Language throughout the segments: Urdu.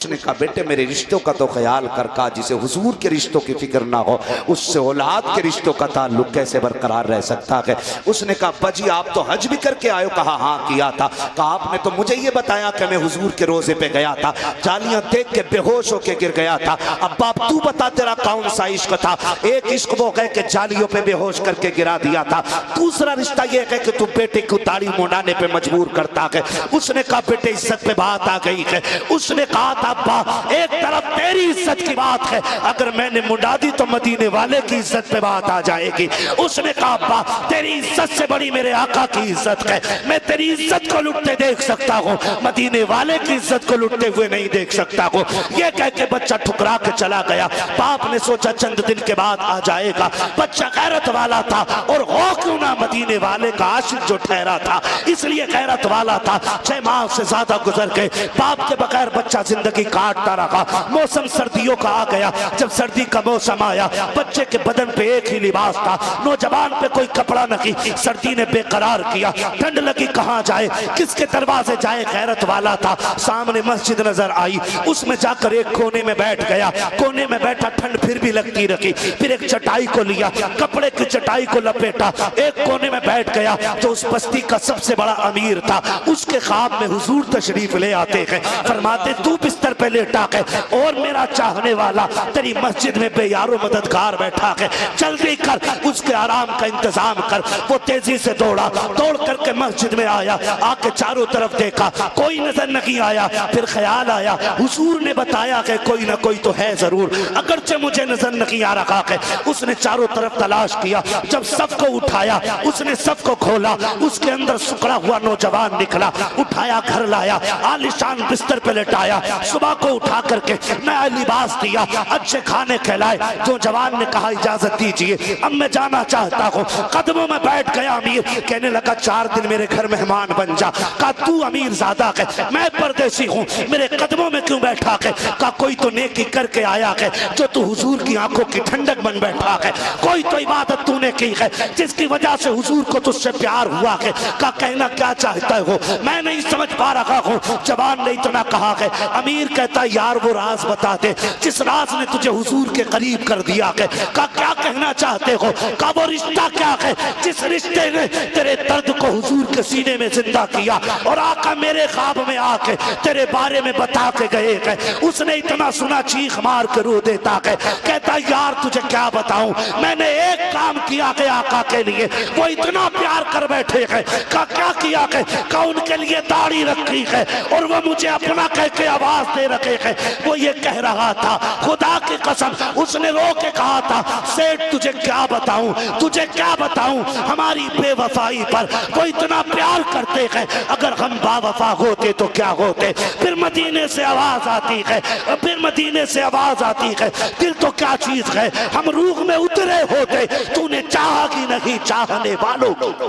اس نے کہا بیٹے میرے رشتوں کا تو خیال کر، کہا جسے حضور کے رشتوں کی فکر نہ ہو اس سے اولاد کے رشتوں کا تعلق کیسے برقرار رہ سکتا ہے؟ اس نے کہا ابا جی آپ تو حج بھی کر کے آئے ہو؟ کہا ہاں کیا تھا۔ کہا آپ نے تو مجھے یہ بتایا کہ میں حضور کے روزے پہ گیا تھا، جالیاں دیکھ کے بے ہوش ہو کے گر گیا تھا۔ ابا اب تو بتا تیرا کون سا عشق تھا؟ ایک عشق وہ گئے کہ جالیوں پہ بے ہوش کر کے گرا دیا تھا، دوسرا رشتہ یہ ہے کہ تو بیٹے کو داڑھی منڈانے پہ مجبور کرتا ہے۔ اس نے کہا بیٹے عزت پہ بات آ گئی ہے۔ اس نے کہا تھا ابا ایک طرف تیری عزت کی بات ہے، اگر میں نے منڈا دی تو مدینے والے کی عزت پہ بات آ جائے گی۔ اس نے کہا ابا تیری عزت سے بڑی میرے آقا کی عزت ہے، میں تیری عزت کو لٹتے دیکھ سکتا ہوں، مدینے والے کی عزت کو لٹتے ہوئے نہیں دیکھ سکتا ہوں۔ یہ کہہ کے بچہ ٹھکرا کے چلا گیا۔ باپ نے سوچا چند دن کے بعد آ جائے گا، بچہ غیرت والا تھا اور ہو کیوں نہ مدینے والے کا عاشق جو ٹھہرا تھا اس لیے غیرت والا تھا۔ 6 ماہ سے زیادہ گزر گئے، باپ کے بغیر بچہ زندگی کاٹتا رہا۔ موسم سردیوں کا آ گیا، جب سردی کا موسم آیا بچے کے بدن پہ ایک ہی لباس تھا، نوجوان پہ کوئی کپڑا نہیں، سردی نے بے قرار کیا، ٹھنڈ لگی کہاں جائے کس کے دروازے جائے۔ غیرت والا تھا، سامنے مسجد نظر آئی، اس میں جا کر ایک کونے میں بیٹھ گیا، کونے میں بیٹھا، ٹھنڈ پھر بھی لگتی رہی، پھر ایک چٹائی کو لیا، کپڑے کی چٹائی کو لپیٹا، ایک کونے میں بیٹھ گیا۔ جو اس بستی کا سب سے بڑا امیر تھا اس کے خواب میں حضور تشریف لے آتے ہیں، فرماتے تو بستر پہ لیٹا ہے اور میرا چاہنے والا تیری مسجد میں بے یار و مددگار بیٹھا ہے، جلدی کر اس کے آرام کا انتظام کر۔ وہ تیزی سے دوڑا، دوڑ کر کے مسجد میں آیا، آ کے چاروں طرف دیکھا، کوئی نظر نہیں آیا۔ پھر خیال آیا حضور نے بتایا کہ کوئی نہ کوئی تو ہے ضرور، اگرچہ مجھے نظر نہیں آ رہا ہے۔ اس نے چاروں طرف تلاش کیا، جب صف کو اٹھایا اس نے صف کو کھولا، اس کے اندر سکڑا ہوا نوجوان نکلا، اٹھایا گھر لایا، عالیشان بستر پہ لٹایا، صبح کو اٹھا کر کے نیا لباس دیا، اچھے کھانے کھلائے۔ جو جوان نے کہا اجازت دیجئے اب میں جانا چاہتا ہوں، قدموں میں بیٹھ گیا امیر، کہنے لگا 4 دن میرے گھر مہمان بن جا۔ کہا تو امیر زادہ ہے، میں پردیسی ہوں، میرے قدموں میں کیوں بیٹھا ہے؟ کہا کوئی تو نیکی کر کے آیا ہے جو تو حضور کی آنکھوں کی ٹھنڈک بن بیٹھا ہے، کوئی تو عبادت تو نے کی ہے جس کی وجہ سے حضور کو تجھ سے پیار ہوا ہے۔ کہا کہنا کیا چاہتا ہو میں نہیں سمجھ پا رہا ہوں۔ جوان نے اتنا کہا ہے، امیر کہتا یار وہ راز بتا دے جس راز نے تجھے حضور کے قریب کر دیا ہے۔ کہا کیا کہنا چاہتے ہو؟ کہا وہ رشتہ کیا ہے جس رشتے نے تیرے درد کو حضور کے سینے میں زندہ کیا اور آقا میرے خواب میں آ کے تیرے بارے میں بتا کے گئے ہیں۔ اس نے اتنا سنا چیخ مار کے رو دیتا ہے، کہتا یار تجھے کیا بتاؤں، میں نے ایک کام کیا کہ آقا کے لیے وہ اتنا پیار کر بیٹھے ہیں۔ کہا کیا کیا ہے؟ کہا ان کے لیے داڑھی رکھی ہے اور وہ مجھے اپنا کہہ کے آواز دے رکھے ہیں۔ وہ یہ کہہ رہا تھا خدا کی قسم اس نے رو کے کہا تھا سیٹھ تجھے کیا بتاؤں، تجھے کیا بتاؤں ہماری بے وفائی پر، وہ اتنا پیار کرتے ہیں، اگر ہم با وفا ہوتے تو کیا ہوتے۔ پھر مدینے سے آواز آتی ہے، پھر مدینے سے آواز آتی ہے، دل تو کیا چیز ہے ہم روح میں اترے ہوتے، تو نے چاہا کہ نہیں چاہنے والوں کی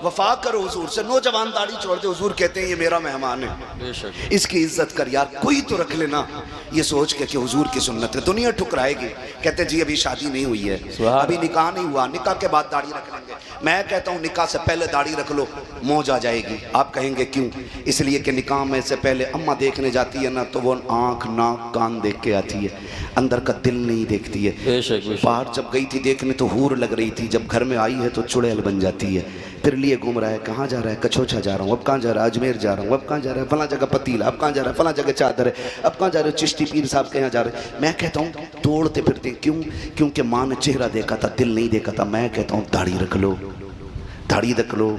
وفا کرو حضور سے۔ نوجوان داڑھی چھوڑ دے، حضور کہتے ہیں یہ میرا مہمان ہے، اس کی عزت کر یار، کوئی تو رکھ لینا، یہ سوچ کے کہ حضور کی سنت ہے۔ دنیا ٹھکرائے گی، کہتے جی ابھی شادی نہیں ہوئی ہے، ابھی نکاح نہیں ہوا، نکاح کے بعد داڑھی رکھ لیں گے۔ میں کہتا ہوں نکاح سے پہلے داڑھی رکھ لو، موج آ جائے گی۔ آپ کہیں گے کیوں؟ اس لیے کہ نکاح میں سے پہلے اماں دیکھنے جاتی ہے نا تو وہ آنکھ ناک کان دیکھ کے آتی ہے، اندر کا دل نہیں دیکھتی ہے۔ باہر جب گئی تھی دیکھنے تو حور لگ رہی تھی، جب گھر میں آئی ہے تو چڑیل بن جاتی ہے۔ پھر لیے گھوم رہا ہے، کہاں جا رہا ہے؟ کچھوچا جا رہا ہوں، اب کہاں جا رہا ہے؟ اجمیر جا رہا ہوں، اب کہاں جا رہا ہے؟ فلاں جگہ پتیلا، اب کہاں جا رہا ہے؟ فلاں جگہ چادر ہے، اب کہاں جا رہے ہو؟ چشتی پیر صاحب کے یہاں جا رہے ہیں۔ میں کہتا ہوں توڑتے پھرتے کیوں؟ کیونکہ ماں نے چہرہ دیکھا تھا، دل نہیں دیکھا تھا۔ میں کہتا ہوں داڑھی رکھ لو، داڑھی رکھ لو،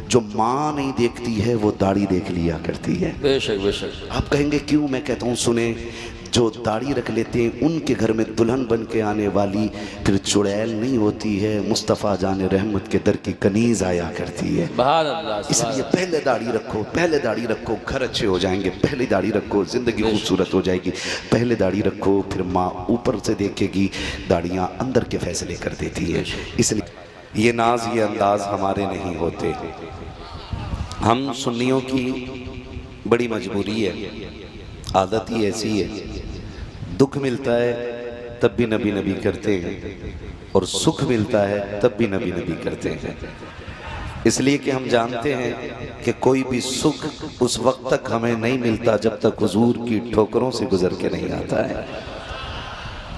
جو ماں نہیں دیکھتی ہے وہ داڑھی دیکھ لیا کرتی ہے۔ بے شک بے شک۔ آپ کہیں گے کیوں؟ میں کہتا ہوں سنیں، جو داڑھی رکھ لیتے ہیں ان کے گھر میں دلہن بن کے آنے والی پھر چڑیل نہیں ہوتی ہے، مصطفیٰ جان رحمت کے در کی کنیز آیا کرتی ہے۔ اس لیے پہلے داڑھی رکھو، پہلے داڑھی رکھو، گھر اچھے ہو جائیں گے، پہلے داڑھی رکھو، زندگی خوبصورت ہو جائے گی۔ پہلے داڑھی رکھو، پھر ماں اوپر سے دیکھے گی، داڑھیاں اندر کے فیصلے کر دیتی ہے۔ اس لیے یہ ناز یہ انداز ہمارے نہیں ہوتے، ہم سنیوں کی بڑی مجبوری ہے، عادت ہی ایسی ہے، دکھ ملتا ہے تب بھی نبی نبی کرتے ہیں اور سکھ ملتا ہے تب بھی نبی نبی کرتے ہیں۔ اس لیے کہ ہم جانتے ہیں کہ کوئی بھی سکھ اس وقت تک ہمیں نہیں ملتا جب تک حضور کی ٹھوکروں سے گزر کے نہیں آتا ہے،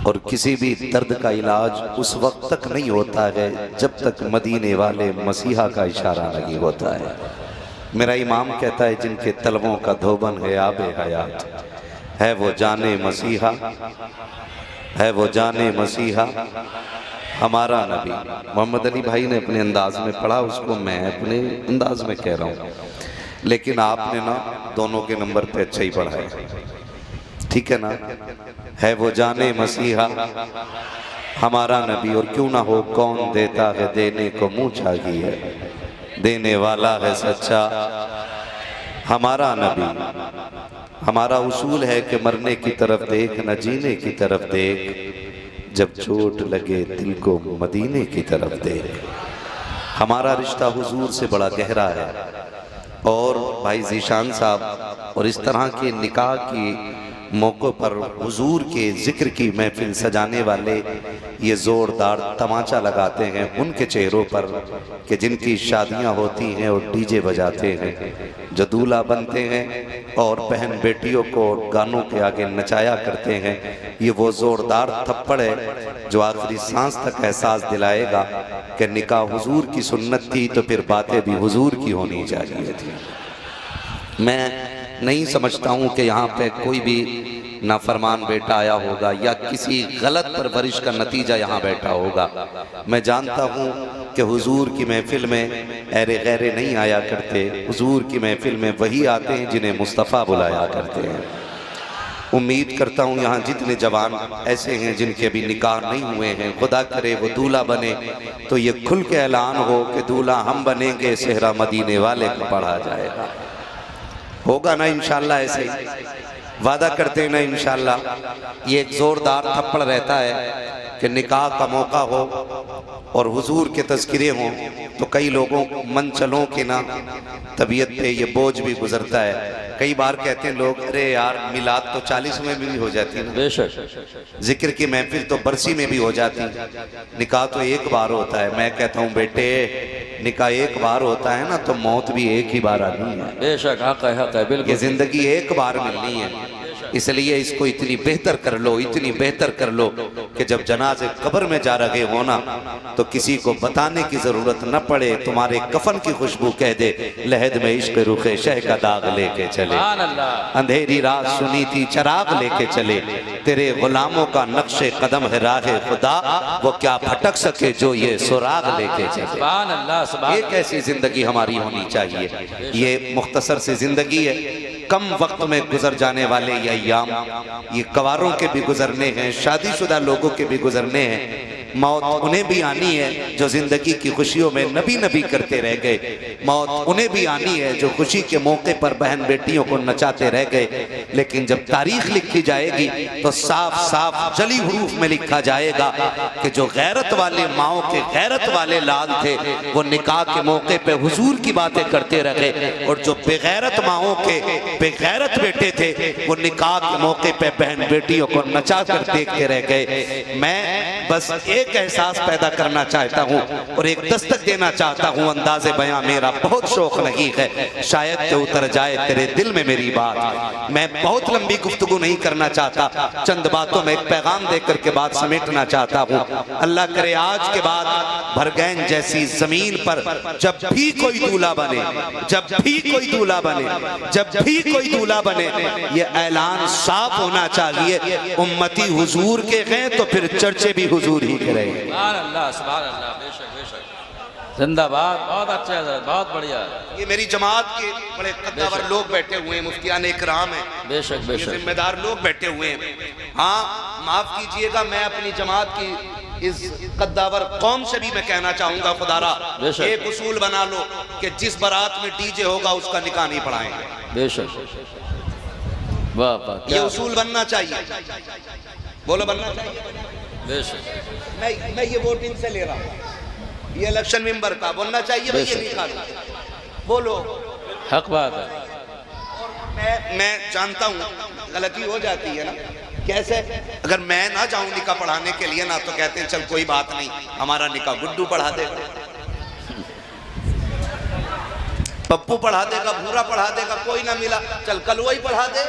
اور کسی بھی درد کا علاج اس وقت تک نہیں ہوتا ہے جب تک مدینے والے مسیحا کا اشارہ نہیں ہوتا ہے۔ میرا امام کہتا ہے جن کے طلبوں کا دھوبن ہے آب حیات، ہے وہ جانے مسیحا، ہے وہ جانے مسیحا ہمارا نبی۔ محمد علی بھائی نے اپنے انداز میں پڑھا، اس کو میں اپنے انداز میں کہہ رہا ہوں، لیکن آپ نے نا دونوں کے نمبر پہ اچھا ہی پڑھا ہے، ٹھیک ہے نا؟ ہے وہ جانے مسیحا ہمارا نبی، اور کیوں نہ ہو کون دیتا ہے دینے کو منہ چاہیے ہے، دینے والا ہے سچا ہمارا نبی۔ ہمارا اصول ہے کہ مرنے کی طرف دیکھ نہ جینے کی طرف دیکھ، جب چوٹ لگے دل کو مدینے کی طرف دیکھ۔ ہمارا رشتہ حضور سے بڑا گہرا ہے، اور بھائی ذیشان صاحب اور اس طرح کے نکاح کی موقع پر حضور کے ذکر کی محفل سجانے والے یہ زوردار تماچا لگاتے ہیں ان کے چہروں پر کہ جن کی شادیاں ہوتی ہیں اور ڈی جے بجاتے ہیں، جو دولہا بنتے ہیں اور بہن بیٹیوں کو گانوں کے آگے نچایا کرتے ہیں، یہ وہ زوردار تھپڑ ہے جو آخری سانس تک احساس دلائے گا کہ نکاح حضور کی سنت تھی تو پھر باتیں بھی حضور کی ہونی چاہیے تھی۔ میں نہیں سمجھتا ہوں کہ یہاں پہ کوئی بھی نافرمان بیٹا آیا ہوگا یا کسی غلط پرورش کا نتیجہ یہاں بیٹھا ہوگا۔ میں جانتا ہوں کہ حضور کی محفل میں ایرے غیرے نہیں آیا کرتے، حضور کی محفل میں وہی آتے ہیں جنہیں مصطفیٰ بلایا کرتے ہیں۔ امید کرتا ہوں یہاں جتنے جوان ایسے ہیں جن کے ابھی نکاح نہیں ہوئے ہیں، خدا کرے وہ دولہا بنے تو یہ کھل کے اعلان ہو کہ دولہا ہم بنیں گے، صحرا مدینے والے کو پڑھا جائے گا۔ ہوگا نا انشاءاللہ؟ ایسے ہی وعدہ کرتے ہیں نا انشاءاللہ؟ یہ ایک زوردار تھپڑ رہتا ہے کہ نکاح کا موقع ہو اور حضور کے تذکرے ہوں تو کئی لوگوں من چلوں کے نا طبیعت پہ یہ بوجھ بھی گزرتا ہے۔ کئی بار کہتے ہیں لوگ ارے یار میلاد تو 40 میں بھی ہو جاتی نا، بے شک ذکر کی محفل تو برسی میں بھی ہو جاتی، نکاح تو ایک بار ہوتا ہے۔ میں کہتا ہوں بیٹے نکاح ایک بار ہوتا ہے نا تو موت بھی ایک ہی بار آنی ہے، بے شک حق ہے بالکل، یہ زندگی ایک بار ملنی ہے، اس لیے اس کو اتنی بہتر کر لو، اتنی بہتر کر لو کہ جب جنازے قبر میں جا رہے ہونا تو کسی کو بتانے کی ضرورت نہ پڑے، تمہارے کفن کی خوشبو کہہ دے لحد میں عشق رخ شہ کا داغ لے کے چلے، اندھیری رات سنی تھی چراغ لے کے چلے، تیرے غلاموں کا نقش قدم ہے راہ خدا، وہ کیا بھٹک سکے جو یہ سراغ لے کے چلے۔ یہ کیسی زندگی ہماری ہونی چاہیے؟ یہ مختصر سی زندگی ہے، کم وقت میں گزر جانے والے یہ ایام، یہ کواروں کے بھی گزرنے ہیں، شادی شدہ لوگوں کے بھی گزرنے ہیں۔ موت انہیں بھی آنی ہے جو زندگی کی خوشیوں میں نبی نبی کرتے رہ گئے، موت انہیں بھی آنی ہے جو خوشی کے موقع پر بہن بیٹیوں کو نچاتے رہ گئے، لیکن جب تاریخ لکھی جائے گی تو صاف صاف جلی حروف میں لکھا جائے گا کہ جو غیرت والے ماؤں کے غیرت والے لال تھے وہ نکاح کے موقع پہ حضور کی باتیں کرتے رہے، اور جو بغیرت ماؤں کے بغیرت بیٹے تھے وہ نکاح کے موقع پہ بہن بیٹیوں کو نچا کر دیکھتے رہ گئے۔ میں بس ایک احساس پیدا کرنا چاہتا ہوں اور ایک دستک دینا چاہتا ہوں، انداز بیاں میرا بہت شوق نہیں ہے، شاید کہ اتر جائے تیرے دل میں میری بات۔ میں بہت لمبی گفتگو نہیں کرنا چاہتا، چند باتوں میں ایک پیغام دے کر کے بات سمیٹنا چاہتا ہوں۔ اللہ کرے آج کے بعد بھرگین جیسی زمین پر جب بھی کوئی دولہا بنے، جب بھی کوئی دولہا بنے، جب بھی کوئی دولہا بنے، یہ اعلان صاف ہونا چاہیے امتی حضور کے ہیں تو پھر چرچے بھی حضور ہی کریں۔ سبحان اللہ سبحان اللہ، بے شک بے شک، زندہ باد، بہت اچھا ہے، بہت بڑھیا ہے۔ یہ میری جماعت کے بڑے قدور لوگ بیٹھے ہوئے ہیں، مفتیان اکرام ہیں، بے شک بے شک، ذمہ دار لوگ بیٹھے ہوئے ہیں۔ ہاں معاف کیجئے گا، میں اپنی جماعت کی اس قدور قوم سے بھی میں کہنا چاہوں گا خدا را ایک اصول بنا لو کہ جس برات میں ڈی جے ہوگا اس کا نکاح نہیں پڑھائیں گے، بے شک، واہ واہ، یہ اصول بننا چاہیے، بولو بننا چاہیے، بے شک۔ میں یہ ووٹنگ سے لے رہا ہوں، یہ الیکشن ممبر کا بولنا چاہیے، میں یہ نکالوں، بولو حق بات ہے۔ میں جانتا ہوں غلطی ہو جاتی ہے نا، کیسے؟ اگر میں نہ جاؤں نکاح پڑھانے کے لیے نا تو کہتے ہیں چل کوئی بات نہیں، ہمارا نکاح گڈو پڑھا دے، پپو پڑھا دے گا، بھورا پڑھا دے گا، کوئی نہ ملا، چل کلوئی پڑھا دے.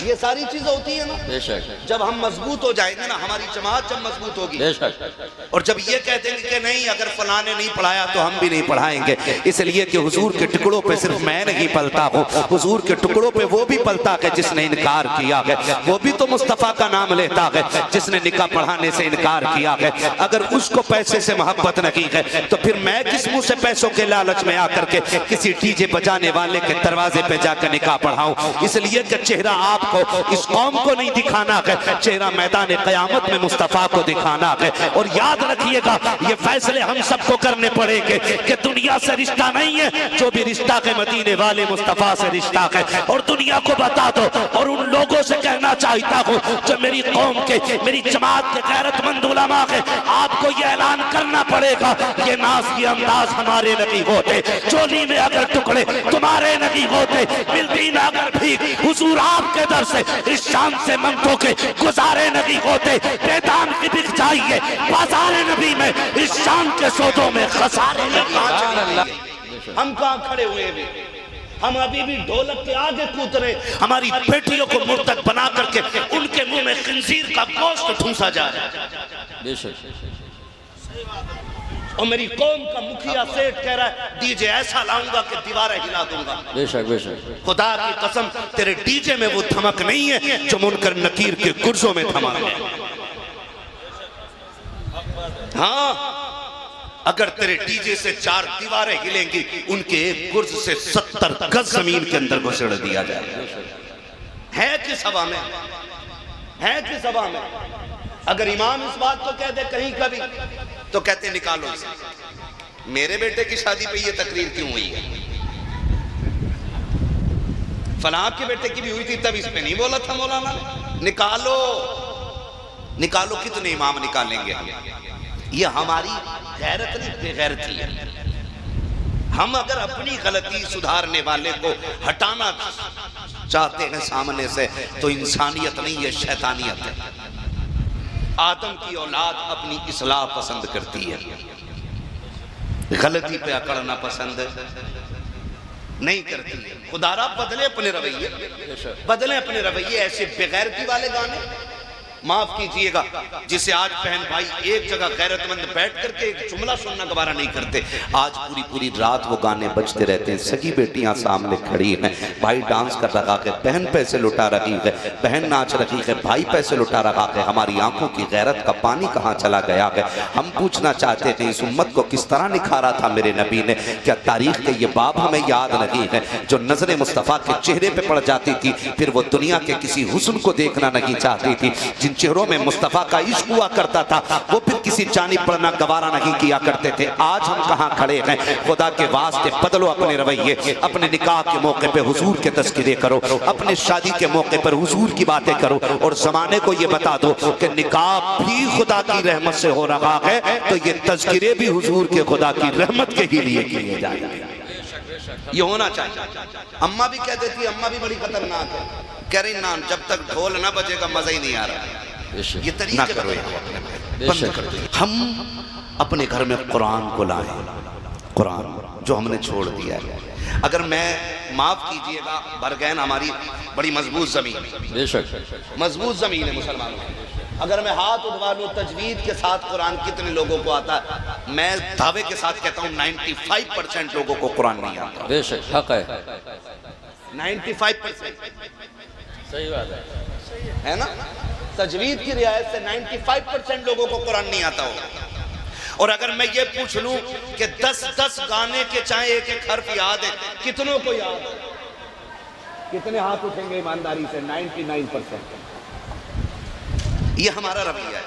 یہ ساری چیزیں ہوتی ہیں نا. بے شک. جب ہم مضبوط ہو جائیں گے نا، ہماری جماعت جب مضبوط ہوگی، بے شک. اور جب یہ کہہ دیں گے کہ نہیں اگر فلاں نے نہیں پڑھایا تو ہم بھی نہیں پڑھائیں گے، اس لیے کہ حضور کے ٹکڑوں پہ صرف میں نہیں پلتا ہوں، حضور کے ٹکڑوں پہ وہ بھی پلتا ہے جس نے انکار کیا ہے. وہ بھی تو مصطفیٰ کا نام لیتا ہے جس نے نکاح پڑھانے سے انکار کیا ہے. اگر اس کو پیسے سے محبت نہیں ہے تو پھر میں کس منہ سے پیسوں کے لالچ میں آ کر کے کسی ڈی جے بجانے والے کے دروازے پہ جا کر نکاح پڑھاؤں؟ اس لیے کہ چہرہ آپ کو، اس قوم کو نہیں دکھانا ہے، چہرہ میدان قیامت میں مصطفیٰ کو دکھانا ہے. اور یاد رکھیے گا یہ فیصلے ہم سب کو کرنے پڑیں گے کہ دنیا سے رشتہ نہیں ہے، جو بھی رشتہ ہے مدینے والے مصطفیٰ سے رشتہ ہے. اور دنیا کو بتا دو، اور ان لوگوں سے کہنا چاہتا ہوں جو میری قوم کے، میری جماعت کے غیرت مند علماء ہے، آپ کو یہ اعلان کرنا پڑے گا یہ ناز یہ انداز ہمارے نہیں ہوتے، چولی میں اگر ٹکڑے تمہارے نہیں ہوتے، ملتی نہ اگر بھیک حضور آپ کے در سے اس شان سے منگتوں کے گزارے نہیں ہوتے. پیدان کی بک جائیے بازار نبی میں، اس شان کے سودوں میں خسارے نہیں. ہم کہاں کھڑے ہوئے بھی، ہم ابھی بھی ڈھولک کے آگے کود رہے، ہماری بیٹیوں کو مرتد بنا کر کے ان کے منہ میں خنزیر کا گوشت ٹھونسا جا رہا ہے. بے شک. اور میری قوم کا مکھیا سیٹ کہہ رہا ہے ڈی جے ایسا لاؤں گا کہ دیواریں ہلا دوں گا. بے شک. بے شک. خدا کی قسم تیرے ڈی جے میں وہ دھمک نہیں ہے جو منکر نکیر کے گرزوں میں دھمک ہے. ہاں اگر تیرے ڈی جے سے 4 دیواریں ہلیں گی، ان کے ایک گرز سے 70 گز زمین کے اندر گھسڑ دیا جائے. ہے کس ہوا میں، ہے کس ہوا میں. اگر امام اس بات کو کہہ دے کہیں کبھی تو کہتے نکالو اسے. میرے بیٹے کی شادی پہ یہ تقریر کیوں ہوئی ہے؟ فلاں کے بیٹے کی بھی ہوئی تھی تب اس پہ نہیں بولا تھا مولانا؟ نکالو نکالو. کتنے امام نکالیں گے؟ یہ ہماری غیرت نہیں، بے غیرتی ہے. ہم اگر اپنی غلطی سدھارنے والے کو ہٹانا چاہتے ہیں سامنے سے تو انسانیت نہیں، یہ شیطانیت ہے. آدم کی اولاد اپنی اصلاح پسند کرتی ہے، غلطی پہ اکڑنا پسند نہیں کرتی. خدا را بدلے اپنے رویے، بدلے اپنے رویے. ایسے بغیرتی والے گانے معاف کیجئے گا جسے آج بہن بھائی ایک جگہ غیرت مند بیٹھ کر کے ایک جملہ سننا گوارا نہیں کرتے. آج پوری پوری رات وہ گانے بجتے رہتے ہیں. سگی بیٹیاں سامنے کھڑی ہیں، بھائی ڈانس کر رہا ہے، بہن پیسے لٹا رہی ہے، بہن ناچ رہی ہے، بھائی پیسے لٹا رہا ہے. ہماری آنکھوں کی غیرت کا پانی کہاں چلا گیا ہے؟ ہم پوچھنا چاہتے ہیں اس امت کو کس طرح نکھارا تھا میرے نبی نے. کیا تاریخ کے یہ باب ہمیں یاد نہیں ہے جو نظر مصطفیٰ کے چہرے پہ پڑ جاتی تھی پھر وہ دنیا کے کسی حسن کو دیکھنا نہیں چاہتی تھی؟ جن چہروں میں مصطفیٰ کا عشق ہوا کرتا تھا وہ پھر کسی جانب پڑھنا گوارا نہیں کیا کرتے تھے. آج ہم کہاں کھڑے ہیں؟ خدا کے واسطے بدلو اپنے رویے. اپنے نکاح کے موقع پہ حضور کے تذکرے کرو، اپنے شادی کے موقع پر حضور کی باتیں کرو، اور زمانے کو یہ بتا دو کہ نکاح بھی خدا کی رحمت سے ہو رہا ہے تو یہ تذکرے بھی حضور کے خدا کی رحمت کے ہی لیے کیے جائیں. یہ ہونا چاہیے. اماں بھی کہہ دیتی، اماں بھی بڑی خطرناک ہے، کہہ رہی نا جب تک ڈھول نہ بجے گا مزہ ہی نہیں آ رہا. یہ طریقے کرو بند کر دیں. ہم اپنے گھر میں قرآن کو لائیں، قرآن جو ہم نے چھوڑ دیا ہے. اگر میں معاف کیجئے گا برگین ہماری بڑی مضبوط زمین، بے شک مضبوط زمین ہے مسلمانوں کی. اگر میں ہاتھ اٹھوا لوں تجوید کے ساتھ قرآن کتنے لوگوں کو آتا ہے؟ میں دعوے کے ساتھ کہتا ہوں 95% لوگوں کو قرآن نہیں آتا. بے شک حق ہے، 95% صحیح بات ہے نا. تجوید کی رعایت سے 95% لوگوں کو قرآن نہیں آتا ہوگا. اور اگر میں یہ پوچھ لوں کہ 10 گانے کے چاہے ایک ایک حرف یاد ہے، کتنوں کو یاد ہے؟ کتنے ہاتھ اٹھیں گے ایمانداری سے؟ 99%. یہ ہمارا رویہ ہے.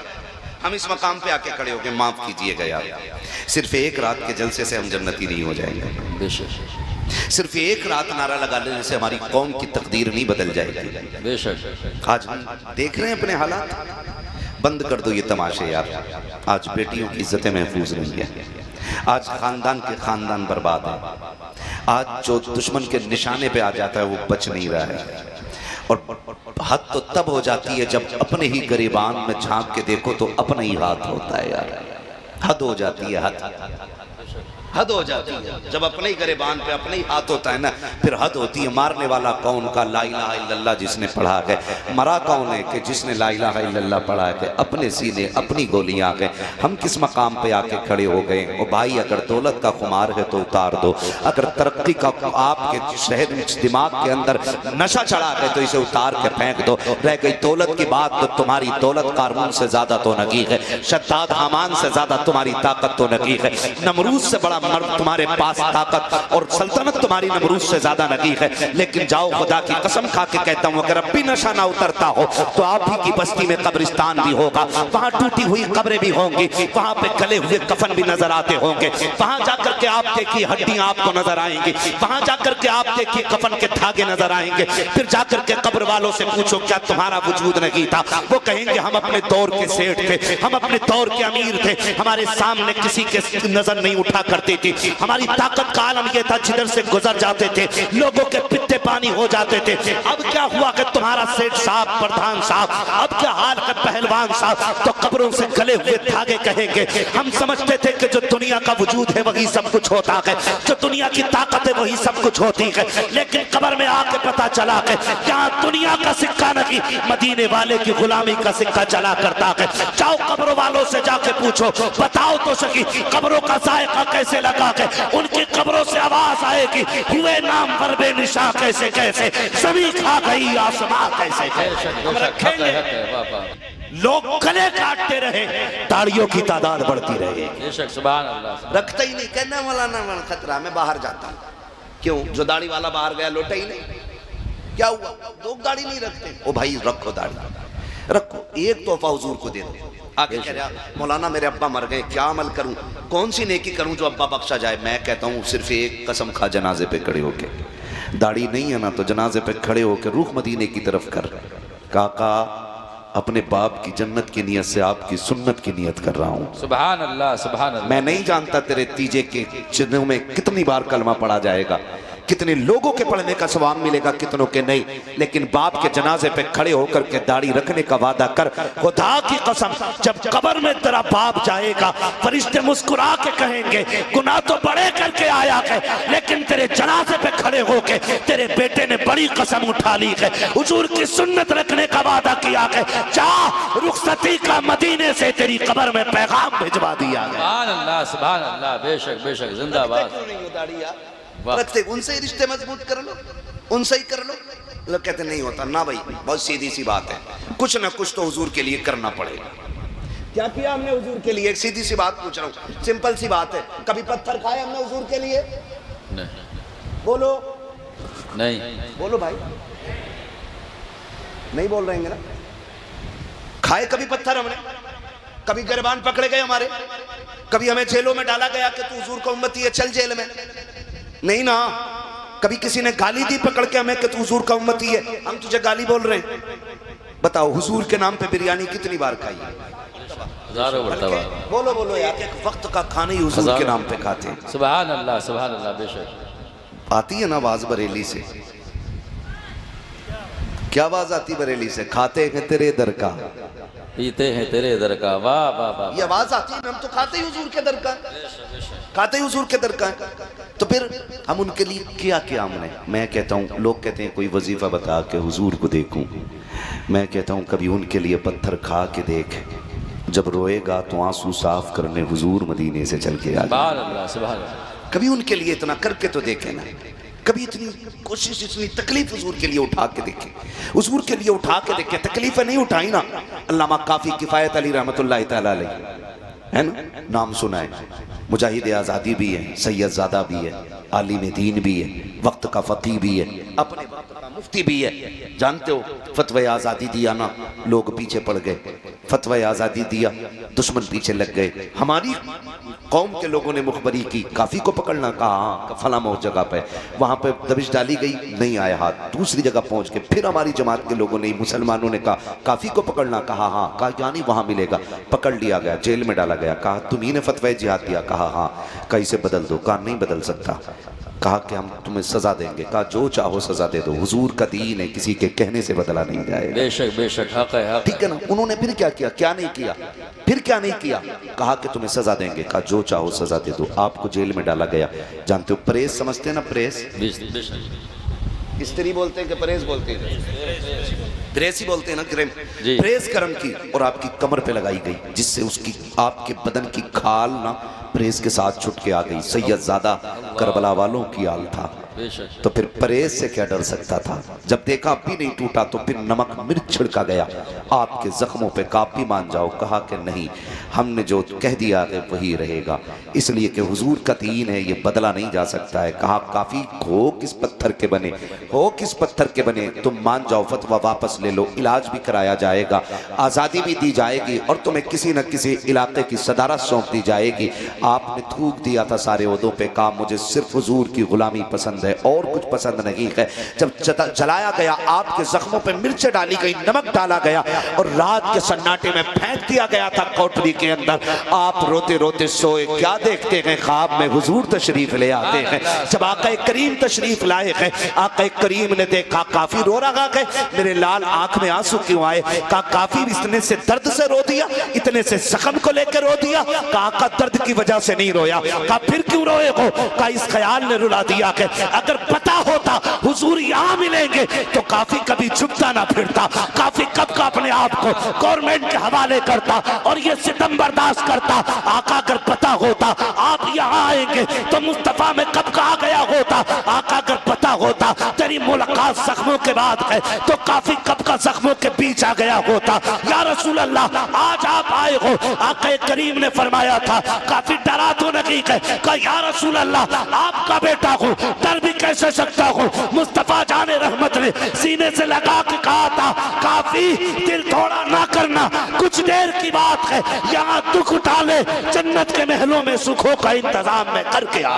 ہم اس مقام پہ آ کے کھڑے ہو کے معاف کیجئے گا یار، صرف ایک رات کے جلسے سے ہم جنتی نہیں ہو جائیں گے. بے شک. صرف ایک رات نعرہ لگا لینے سے ہماری قوم کی تقدیر نہیں بدل جائے گی. بے شک. آج ہم دیکھ رہے ہیں اپنے حالات. بند کر دو یہ تماشے یار. آج بیٹیوں کی عزتیں محفوظ نہیں ہے. آج خاندان کے خاندان برباد ہے. آج جو دشمن کے نشانے پہ آ جاتا ہے وہ بچ نہیں رہا ہے. اور حد تو تب ہو جاتی ہے جب اپنے ہی گریبان میں جھانک کے دیکھو تو اپنا ہی ہاتھ ہوتا ہے یار. حد ہو جاتی ہے حد. حد ہو جاتی ہے جب اپنے ہی گریبان پہ اپنے ہی ہاتھ ہوتا ہے نا، پھر حد ہوتی ہے۔ مارنے والا کون کا لا الہ الا اللہ جس نے پڑھا ہے، مرا کون ہے کہ جس نے لا الہ الا اللہ پڑھا ہے، اپنے سینے اپنی گولیاں آ گئے۔ ہم کس مقام پہ آ کے کھڑے ہو گئے؟ او بھائی اگر دولت کا خمار ہے تو اتار دو، اگر ترقی کا آپ کے شہر دماغ کے اندر نشہ چڑھا ہے تو اسے اتار کے پھینک دو۔ رہ گئی دولت کی بات تو تمہاری دولت قارون سے زیادہ تو نگیغ ہے، شداد حامان سے زیادہ تمہاری طاقت تو نگیغ ہے، نمرود سے بڑا مرد تمہارے پاس طاقت اور سلطنت تمہاری نمرود سے زیادہ نگیغ ہے۔ لیکن جاؤ خدا کی قسم کھا کے کہتا ہوں اگر اب بھی نشہ نہ اترتا ہو تو آپ ہی کی بستی میں قبرستان بھی ہوگا، وہاں ٹوٹی ہوئی قبریں بھی ہوں گی، وہاں پہ گلے ہوئے کفن بھی نظر آتے ہوں گے، وہاں جا کر کے آپ کی ہڈیاں آپ کو نظر آئیں گی، وہاں جا کر کے آپ کی کفن کے دھاگے نظر آئیں گے۔ پھر جا کر کے قبر والوں سے پوچھو کیا تمہارا وجود نہیں تھا؟ وہ کہیں گے ہم اپنے دور کے سیٹھ تھے، ہم اپنے دور کے امیر تھے، ہمارے سامنے کسی کے نظر نہیں اٹھا کرتی تھی، ہماری طاقت کا عالم یہ تھا جدھر سے گزر جاتے تھے لوگوں کے پتے پانی ہو جاتے تھے۔ اب کیا ہوا کہ تمہارا سیٹھ صاحب، پردھان صاحب، اب کیا حال ہے پہلوان صاحب؟ تو قبروں سے گلے ہوئے دھاگے کہیں گے ہم سمجھتے تھے کہ جو دنیا کا وجود ہے وہی سب کچھ ہوتا ہے، جو دنیا کی طاقت ہے وہی سب کچھ ہوتی ہے، لیکن قبر میں آ کے پتا چلا کہ یہاں دنیا کا سکہ نہیں مدینے والے کی غلامی کا سکہ چلا کرتا ہے۔ جاؤ قبروں والوں سے جا کے پوچھو، بتاؤ تو سکی قبروں کا ذائقہ کیسے لگا کہ ان کی قبروں سے آواز آئے گی ہوئے نام پر بے نشاں کیسے کیسے، زمین کھا گئی آسمان کیسے کیسے۔ ہم رکھیں گے لوگ گلے کاٹتے رہے، داڑیوں کی تعداد بڑھتی رہے، بے شک سبحان اللہ۔ رکھتا ہی نہیں، کہنا مولانا خطرہ میں باہر جاتا ہوں، کیوں؟ جو داڑھی والا باہر گیا لوٹا ہی نہیں، کیا ہوا؟ لوگ داڑھی نہیں رکھتے۔ او بھائی رکھو داڑھی، رکھو، ایک تحفہ حضور کو دے دو۔ آگے کہہ رہا مولانا میرے ابا مر گئے، کیا عمل کروں، کون سی نیکی کروں جو ابا بخشا جائے؟ میں کہتا ہوں صرف ایک قسم کھا جنازے پہ کھڑے ہو کے، داڑھی نہیں ہے نا تو جنازے پہ کھڑے ہو کے رخ مدینے کی طرف کر، کاکا اپنے باپ کی جنت کی نیت سے آپ کی سنت کی نیت کر رہا ہوں۔ سبحان اللہ سبحان اللہ۔ میں نہیں جانتا تیرے تیجے کے چنوں میں کتنی بار کلمہ پڑھا جائے گا، کتنے لوگوں کے پڑھنے کا ثواب ملے گا، کتنوں کے نہیں، لیکن باپ کے جنازے پہ کھڑے ہو کر کے داڑھی رکھنے کا وعدہ کر۔ خدا کی قسم جب قبر میں تیرا باپ جائے گا فرشتے مسکرا کے کہیں گے گناہ تو بڑے کر کے آیا ہے لیکن تیرے جنازے پہ کھڑے ہو کے تیرے بیٹے نے بڑی قسم اٹھا لی ہے، حضور کی سنت رکھنے کا وعدہ کیا ہے، جا رخصتی کا مدینے سے تیری قبر میں پیغام بھجوا دیا ہے۔ سبحان اللہ سبحان اللہ، بے شک بے شک، زندہ باد۔ رکھتے ان سے ہی رشتے مضبوط کر لو، ان سے ہی کر لو۔ لوگ کہتے نہیں ہوتا، نہ بھائی بہت سیدھی سی بات ہے، کچھ نہ کچھ تو حضور کے لیے کرنا پڑے گا۔ کیا کیا ہم نے حضور کے لیے؟ ایک سیدھی سی بات پوچھ رہا ہوں، سمپل سی بات ہے، کبھی پتھر کھائے ہم نے حضور کے لیے؟ نہیں بولو نہیں، بولو بھائی، نہیں بول رہے ہیں نا؟ کھائے کبھی پتھر ہم نے؟ کبھی گریبان پکڑے گئے ہمارے؟ کبھی ہمیں جیلوں میں ڈالا گیا کہ تو حضور کا امتی ہے چل جیل میں؟ نہیں نا۔ کبھی کسی نے گالی دی پکڑ کے ہمیں کہ تو حضور کا امتی ہے، ہم تجھے گالی بول رہے ہیں؟ بتاؤ حضور کے نام پہ بریانی کتنی بار کھائی؟ ہزاروں مرتبہ۔ بولو بولو یار، ایک وقت کا کھانا ہی حضور کے نام پہ کھاتے ہیں۔ سبحان اللہ سبحان اللہ، بے شک۔ آتی ہے نا آواز بریلی سے؟ کیا آواز آتی بریلی سے؟ کھاتے ہیں تیرے در کا، پیتے ہیں تیرے در کا، واہ واہ واہ۔ یہ آواز آتی ہے، ہم تو کھاتے ہی حضور کے در کا، کھاتے ہی حضور کے در کا ہے۔ تو پھر ہم ان کے لیے کیا کیا ہم نے؟ میں کہتا ہوں لوگ کہتے ہیں کوئی وظیفہ بتا کے حضور کو دیکھوں، میں کہتا ہوں کبھی ان کے لیے پتھر کھا کے دیکھ، جب روئے گا تو آنسو صاف کرنے حضور مدینے سے چل کے آ جائے۔ سبحان اللہ سبحان اللہ۔ کبھی ان کے لیے اتنا کر کے تو دیکھیں نا، کبھی اتنی کوشش اتنی تکلیف حضور کے لیے اٹھا کے دیکھیں، حضور کے لیے اٹھا کے دیکھیں، تکلیفیں نہیں اٹھائی نا۔ علامہ کافی کفایت علی رحمت اللہ تعالیٰ علیہ ہے نا، نام سنا ہے، مجاہد آزادی بھی ہے، سید زادہ بھی ہے، عالم دین بھی ہے، وقت کا فقیہ بھی ہے، اپنے وقت کا مفتی بھی ہے۔ جانتے ہو فتوی آزادی دیا نا، لوگ پیچھے پڑ گئے، فتوی آزادی دیا، دشمن پیچھے لگ گئے۔ ہماری قوم کے لوگوں نے مخبری کی، کافی کو پکڑنا، کہا ہاں فلاں جگہ پہ، وہاں پہ دبش ڈالی گئی، نہیں آیا ہاتھ، دوسری جگہ پہنچ کے پھر ہماری جماعت کے لوگوں نے، مسلمانوں نے کہا کافی کو پکڑنا، کہا ہاں، کہا یعنی وہاں ملے گا، پکڑ لیا گیا، جیل میں ڈالا گیا، کہا تمہیں نے فتوی جہاد دیا، کہا ہاں، کہا اسے بدل دو، کہا نہیں بدل سکتا، کہا کہ ہم تمہیں سزا دیں گے، کہا جو چاہو سزا دے دو، حضور کا دین ہے، کسی کے کہنے سے بدلا نہیں جائے گا۔ بے شک بے شک، حق ہے حق۔ ٹھیک ہے نا؟ انہوں نے پھر کیا کیا؟ کیا نہیں کیا؟ پھر کیا نہیں کیا؟ کہا کہ تمہیں سزا دیں گے. کہا جو چاہو سزا دے دو. آپ کو جیل میں ڈالا گیا. جانتے ہو پریس سمجھتے ہیں نا؟ پریس بے شک استری بولتے ہیں کہ پریس بولتے ہیں؟ پریس ہی بولتے ہیں نا. کریم جی. پریس گرم کی اور آپ کی کمر پہ لگائی گئی، جس سے اس کی آپ کے بدن کی کھال نا پریس کے ساتھ چھٹ کے آ گئی. سید زادہ کربلا والوں کی آل تھا. بے شک. تو پھر پریس سے کیا ڈر سکتا تھا؟ جب دیکھا اب بھی نہیں ٹوٹا تو پھر نمک مرچ چھڑکا گیا آپ کے زخموں پہ. کہ آپ بھی مان جاؤ. کہا کہ نہیں، ہم نے جو کہہ دیا ہے وہی رہے گا، اس لیے کہ حضور کا دین ہے، یہ بدلا نہیں جا سکتا ہے. کہا کافی ہو کس پتھر کے بنے، ہو کس پتھر کے بنے، تم مان جاؤ، فتویٰ واپس لے لو، علاج بھی کرایا جائے گا، آزادی بھی دی جائے گی، اور تمہیں کسی نہ کسی علاقے کی صدارت سونپ دی جائے گی. آپ نے تھوک دیا تھا سارے عہدوں پہ. کہا مجھے صرف حضور کی غلامی پسند ہے اور کچھ پسند نہیں ہے. جب جلایا گیا، آپ کے زخموں پہ مرچیں ڈالی گئی، نمک ڈالا گیا، اور رات کے سناٹے میں پھینک دیا گیا تھا کوٹری کے اندر. آپ روتے روتے سوئے. کیا دیکھتے ہیں؟ خواب میں حضور تشریف لے آتے ہیں. جب آقا کریم تشریف لائے ہیں، آقا کریم نے دیکھا کافی رو رہا ہے. میرے لال آنکھ میں آنسو کیوں آئے؟ کہا کافی اتنے سے درد سے رو دیا، اتنے سے زخم کو لے کے رو دیا. کہا آقا درد کی وجہ سے نہیں رویا. کہا پھر کیوں روئے ہو؟ کہا اس خیال نے رلا دیا کہ اگر پتا ہوتا حضور یہاں ملیں گے تو کافی کبھی چھپتا نہ پھرتا، کافی کب کا اپنے آپ کو گورنمنٹ کے حوالے کرتا اور یہ ستم برداشت کرتا. آقا اگر پتا ہوتا آپ یہاں آئیں گے تو مصطفیٰ میں کب کا آ گیا ہوتا. آقا اگر پتا ہوتا تیری ملاقات زخموں کے بعد ہے تو کافی کب کا زخموں کے بیچ آ گیا ہوتا. یا رسول اللہ آج آپ آئے ہو. آقا کریم نے فرمایا تھا کافی ڈرا تو نہیں ہے. کہا یا رسول اللہ آپ کا بیٹا ہوں، ڈر بھی کیسے سکتا ہوں. مصطفیٰ جان رحمت نے سینے سے لگا کے کہا تھا کافی دل تھوڑا نہ کرنا، کچھ دیر کی بات ہے، یہاں دکھ اٹھا لے، جنت کے محلوں میں سکھوں کا انتظام میں کر کے آ.